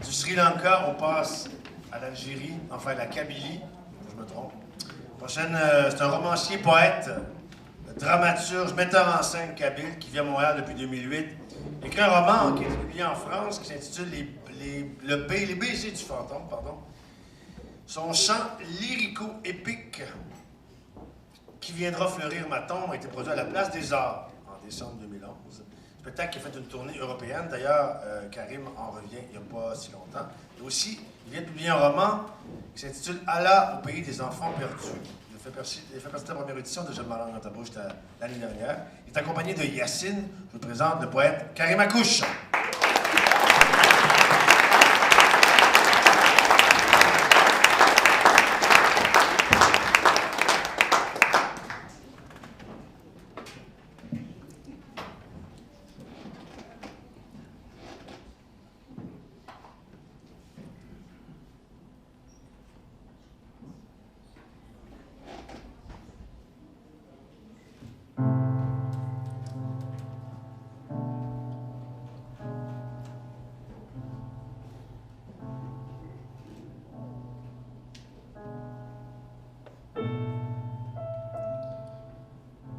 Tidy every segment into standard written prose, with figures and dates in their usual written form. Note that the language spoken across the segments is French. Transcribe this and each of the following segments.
Du Sri Lanka, on passe à l'Algérie, enfin la Kabylie, je me trompe. Prochaine, c'est un romancier, poète, dramaturge, metteur en scène kabyle qui vit à Montréal depuis 2008. Il écrit un roman qui a été publié en France qui s'intitule Les baisers du fantôme, pardon. Son chant lyrico-épique qui viendra fleurir ma tombe a été produit à la Place des Arts en décembre 2011. Spectacle qui a fait une tournée européenne. D'ailleurs, Karim en revient il n'y a pas si longtemps. Et aussi, il vient de publier un roman qui s'intitule Allah au pays des enfants perdus. Il fait partie de la première édition de Jeune Malang dans ta bouche l'année dernière. Il est accompagné de Yacine. Je vous présente le poète Karim Akouche.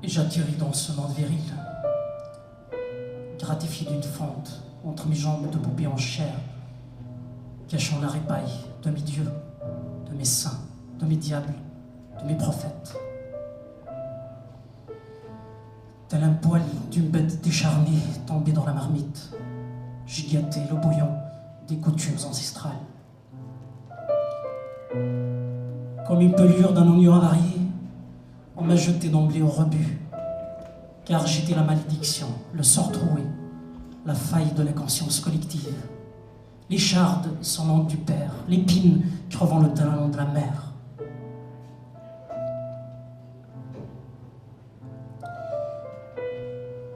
Et j'atterris dans ce monde viril, gratifié d'une fente entre mes jambes de poupée en chair, cachant la répaille de mes dieux, de mes saints, de mes diables, de mes prophètes. Tel un poil d'une bête décharnée tombée dans la marmite, j'ai gâté le bouillon des coutumes ancestrales. Comme une pelure d'un oignon avarié, on m'a jeté d'emblée au rebut, car j'étais la malédiction, le sort troué, la faille de la conscience collective, l'écharde sans langue du père, l'épine crevant le talon de la mère.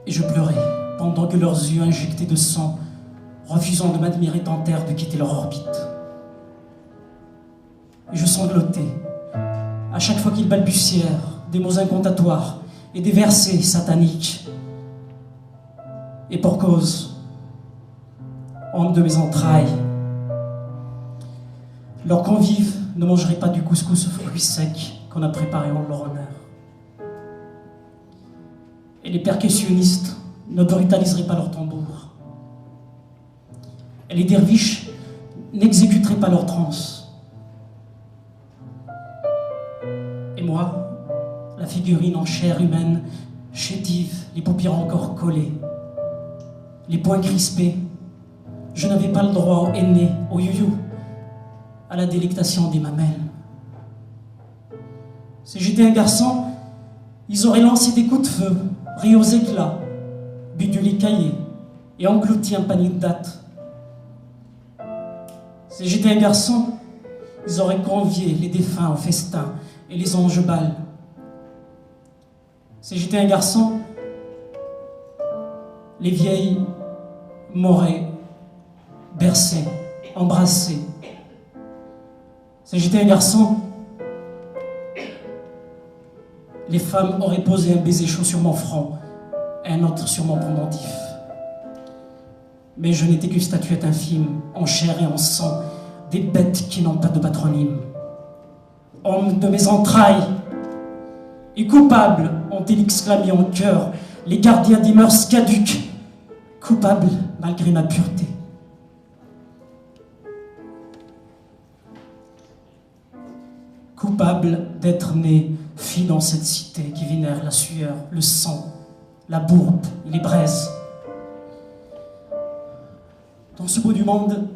Et je pleurais pendant que leurs yeux injectés de sang, refusant de m'admirer, tentèrent de quitter leur orbite. Et je sanglotais à chaque fois qu'ils balbutièrent des mots incantatoires et des versets sataniques. Et pour cause, homme de mes entrailles, leurs convives ne mangeraient pas du couscous aux fruits secs qu'on a préparé en leur honneur. Et les percussionnistes ne brutaliseraient pas leurs tambours. Et les derviches n'exécuteraient pas leurs transes. Et moi, la figurine en chair humaine, chétive, les paupières encore collées, les poings crispés, je n'avais pas le droit au henné, au you-you, à la délectation des mamelles. Si j'étais un garçon, ils auraient lancé des coups de feu, ri aux éclats, bu du lait caillé et englouti un panier de dattes. Si j'étais un garçon, ils auraient convié les défunts au festin et les anges balles. Si j'étais un garçon, les vieilles m'auraient bercé, embrassé. Si j'étais un garçon, les femmes auraient posé un baiser chaud sur mon front et un autre sur mon pendentif. Mais je n'étais qu'une statuette infime, en chair et en sang, des bêtes qui n'ont pas de patronyme. Homme de mes entrailles, et coupables, ont-ils exclamé en chœur les gardiens des mœurs caduques, coupables malgré ma pureté. Coupable d'être né, fille dans cette cité qui vénère la sueur, le sang, la bourbe et les braises. Dans ce bout du monde,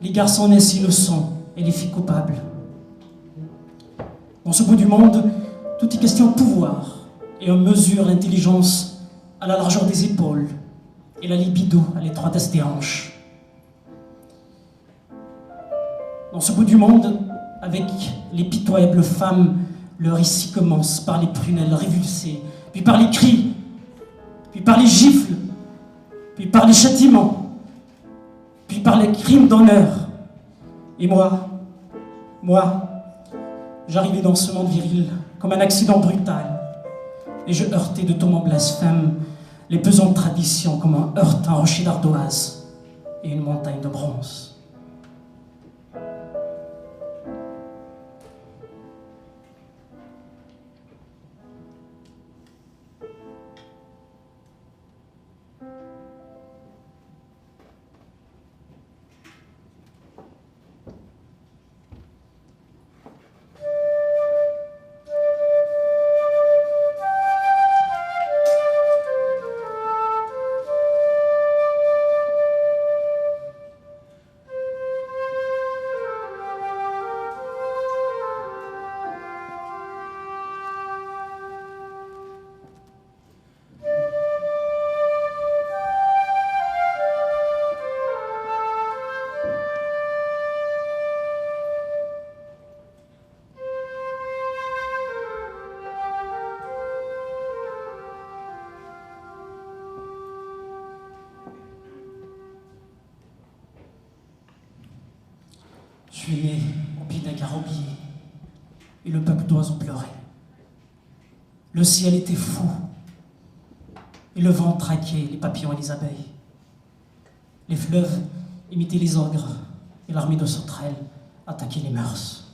les garçons naissent innocents et les filles coupables. Dans ce bout du monde, tout est question de pouvoir, et on mesure l'intelligence à la largeur des épaules et la libido à l'étroitesse des hanches. Dans ce bout du monde, avec les pitoyables femmes, le récit commence par les prunelles révulsées, puis par les cris, puis par les gifles, puis par les châtiments, puis par les crimes d'honneur. Et moi, j'arrivais dans ce monde viril comme un accident brutal, et je heurtais de ton mon blasphème les pesantes traditions comme un heurte un rocher d'ardoise. et une montagne de bronze. Je suis né au pied d'un carobier, et le peuple d'oiseaux pleurait. Le ciel était fou, et le vent traquait les papillons et les abeilles. Les fleuves imitaient les ogres, et l'armée de sauterelles attaquait les mœurs.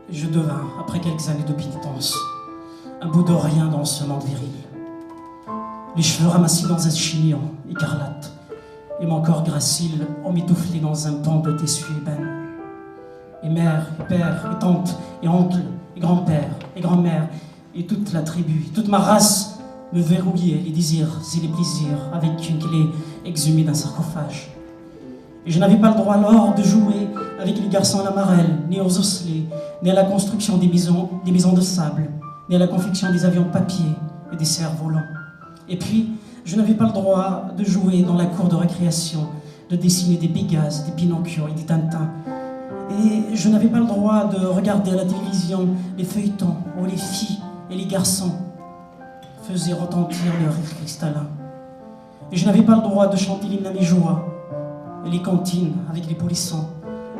Je devins, après quelques années de pénitence, un bout de rien dans ce monde viril. Les cheveux ramassés dans un chignon écarlate, et mon corps gracile emmitouflé dans un pan de tissu ébène. Et mère, et père, et tante, et oncle, et grand-père, et grand-mère, et toute la tribu, et toute ma race me verrouillaient les désirs et les plaisirs avec une clé exhumée d'un sarcophage. Et je n'avais pas le droit alors de jouer avec les garçons à la marelle, ni aux osselets, ni à la construction des maisons de sable, ni à la confection des avions de papier et des cerfs-volants. Et puis, je n'avais pas le droit de jouer dans la cour de récréation, de dessiner des Pégases, des Pinocchio et des Tintins. Et je n'avais pas le droit de regarder à la télévision les feuilletons où les filles et les garçons faisaient retentir leur rire cristallin. Et je n'avais pas le droit de chanter l'hymne à mes joies, et les cantines avec les polissons.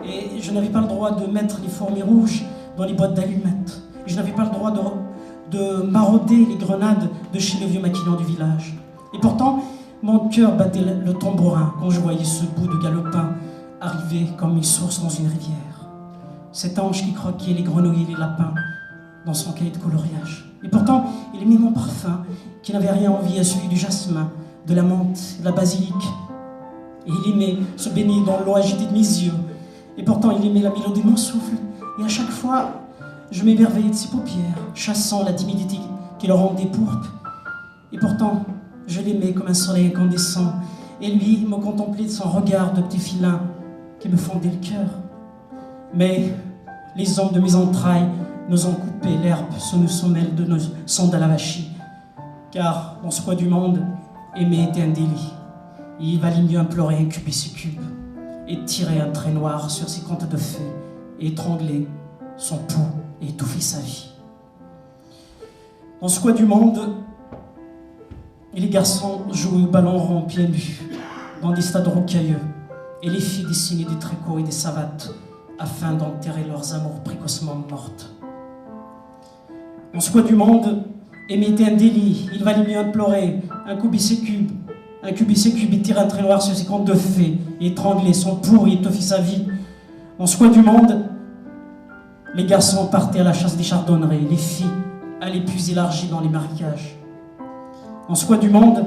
Et je n'avais pas le droit de mettre les fourmis rouges dans les boîtes d'allumettes. Et je n'avais pas le droit de marauder les grenades de chez le vieux maquignon du village. Et pourtant, mon cœur battait le tambourin quand je voyais ce bout de galopin arriver comme une source dans une rivière. Cet ange qui croquait les grenouilles et les lapins dans son cahier de coloriage. Et pourtant, il aimait mon parfum, qui n'avait rien envie à celui du jasmin, de la menthe, de la basilic. Et il aimait se baigner dans l'eau agitée de mes yeux. Et pourtant, il aimait la mélodie de mon souffle. Et à chaque fois, je m'émerveillais de ses paupières, chassant la timidité qui le rendait pourpre. Et pourtant, je l'aimais comme un soleil incandescent. Et lui me contemplait de son regard de petit filin qui me fondait le cœur. Mais les hommes de mes entrailles nous ont coupé l'herbe sous nos semelles de nos sandales à vachis. Car dans ce coin du monde, aimer était un délit. Et il valait mieux implorer un cube et ses cubes, et tirer un trait noir sur ses contes de fées, et étrangler son pouls et étouffer sa vie. Dans ce coin du monde, les garçons jouaient au ballon rond pieds nus, dans des stades rocailleux, et les filles dessinaient des tricots et des savates, afin d'enterrer leurs amours précocement mortes. Dans ce coin du monde, aimer était un délit, il valait mieux implorer un cube et ses cubes, un cube et ses cubes, et tirer un trait noir sur ses contes de fées, et étrangler son pouls et étoffer sa vie. Dans ce coin du monde, les garçons partaient à la chasse des chardonnerets, les filles allaient plus élargies dans les marécages. Dans ce coin du monde,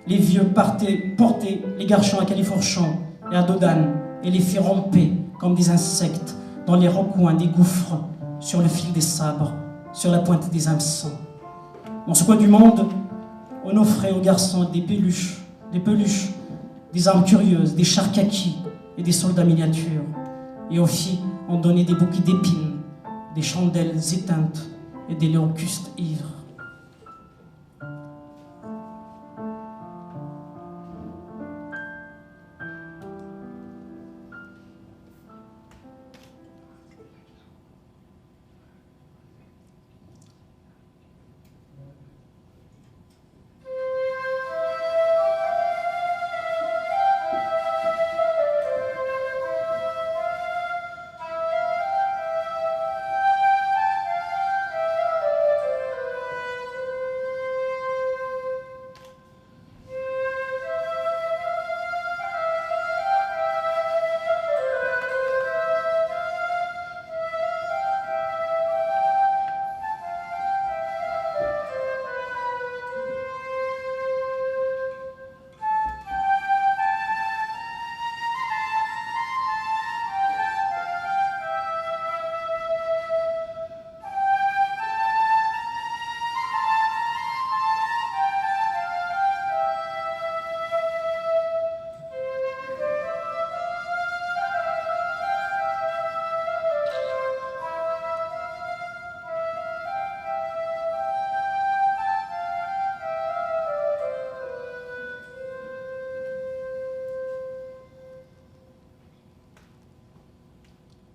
les vieux portaient les garçons à califourchon et à dodane, et les filles rampaient comme des insectes dans les recoins des gouffres, sur le fil des sabres, sur la pointe des hameçons. Dans ce coin du monde, on offrait aux garçons des peluches, des armes curieuses, des chars kakis et des soldats miniatures. Et aux filles, on donnait des bouquets d'épines, des chandelles éteintes et des locustes ivres.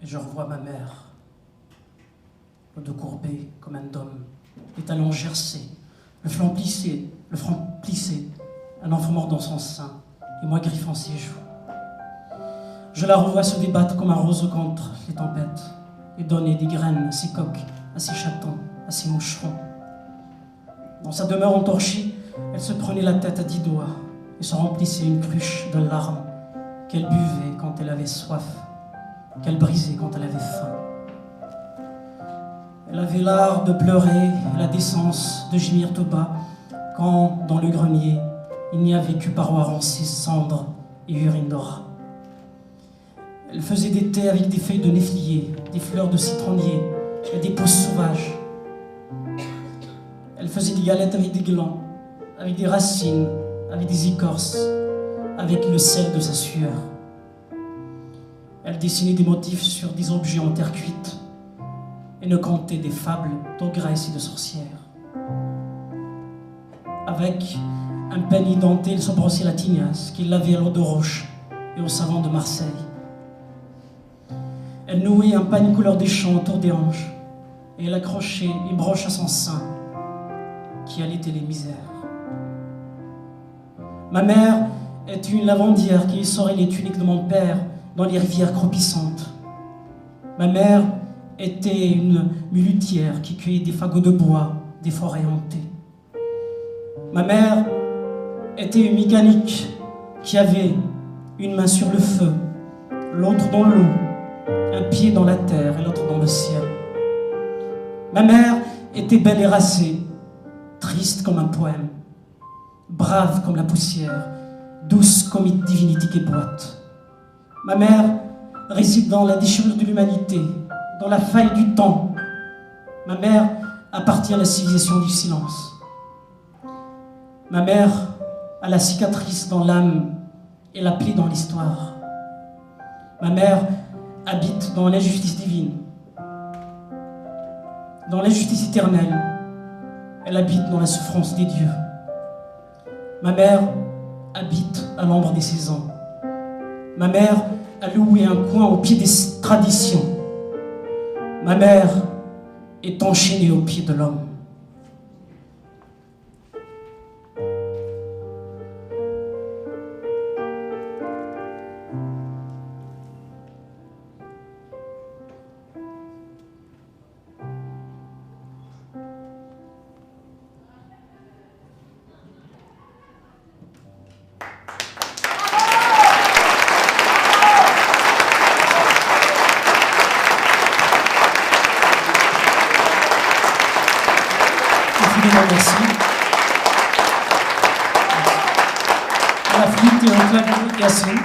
et je revois ma mère, le dos courbé comme un dôme, les talons gercés, le front plissé, un enfant mort dans son sein, et moi griffant ses joues. Je la revois se débattre comme un roseau contre les tempêtes, et donner des graines à ses coqs, à ses chatons, à ses moucherons. Dans sa demeure entorchée, elle se prenait la tête à 10 doigts et se remplissait une cruche de larmes qu'elle buvait quand elle avait soif, qu'elle brisait quand elle avait faim. Elle avait l'art de pleurer et la décence de gémir tout bas quand, dans le grenier, il n'y avait que parois roncées, cendres et urine de rat. Elle faisait des thés avec des feuilles de néflier, des fleurs de citronnier et des pousses sauvages. Elle faisait des galettes avec des glands, avec des racines, avec des écorces, avec le sel de sa sueur. Elle dessinait des motifs sur des objets en terre cuite et ne contait des fables d'ogresses et de sorcières. Avec un peigne denté, elle se brossait la tignasse qu'il lavait à l'eau de roche et au savon de Marseille. Elle nouait un pagne couleur des champs autour des hanches et elle accrochait une broche à son sein qui allaitait les misères. Ma mère était une lavandière qui essorait les tuniques de mon père dans les rivières croupissantes. Ma mère était une muletière qui cueillait des fagots de bois des forêts hantées. Ma mère était une mécanique qui avait une main sur le feu, l'autre dans l'eau, un pied dans la terre et l'autre dans le ciel. Ma mère était belle et racée, triste comme un poème, brave comme la poussière, douce comme une divinité qui boite. Ma mère réside dans la déchirure de l'humanité, dans la faille du temps. Ma mère appartient à la civilisation du silence. Ma mère a la cicatrice dans l'âme et la plaie dans l'histoire. Ma mère habite dans l'injustice divine, dans l'injustice éternelle. Elle habite dans la souffrance des dieux. Ma mère habite à l'ombre des saisons. Ma mère a loué un coin au pied des traditions. Ma mère est enchaînée au pied de l'homme. Merci. À la flûte et au clavier, Yassine.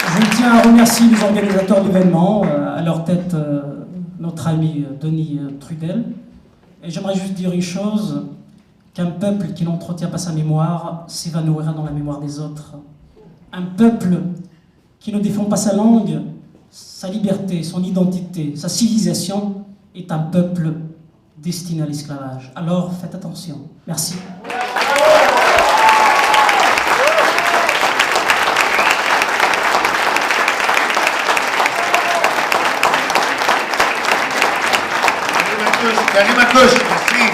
Je tiens à remercier les organisateurs de l'événement, à leur tête notre ami Denis Trudel. Et j'aimerais juste dire une chose, qu'un peuple qui n'entretient pas sa mémoire s'évanouira dans la mémoire des autres. Un peuple qui ne défend pas sa langue, sa liberté, son identité, sa civilisation, est un peuple destiné à l'esclavage. Alors faites attention. Merci. Karim Akouche, merci.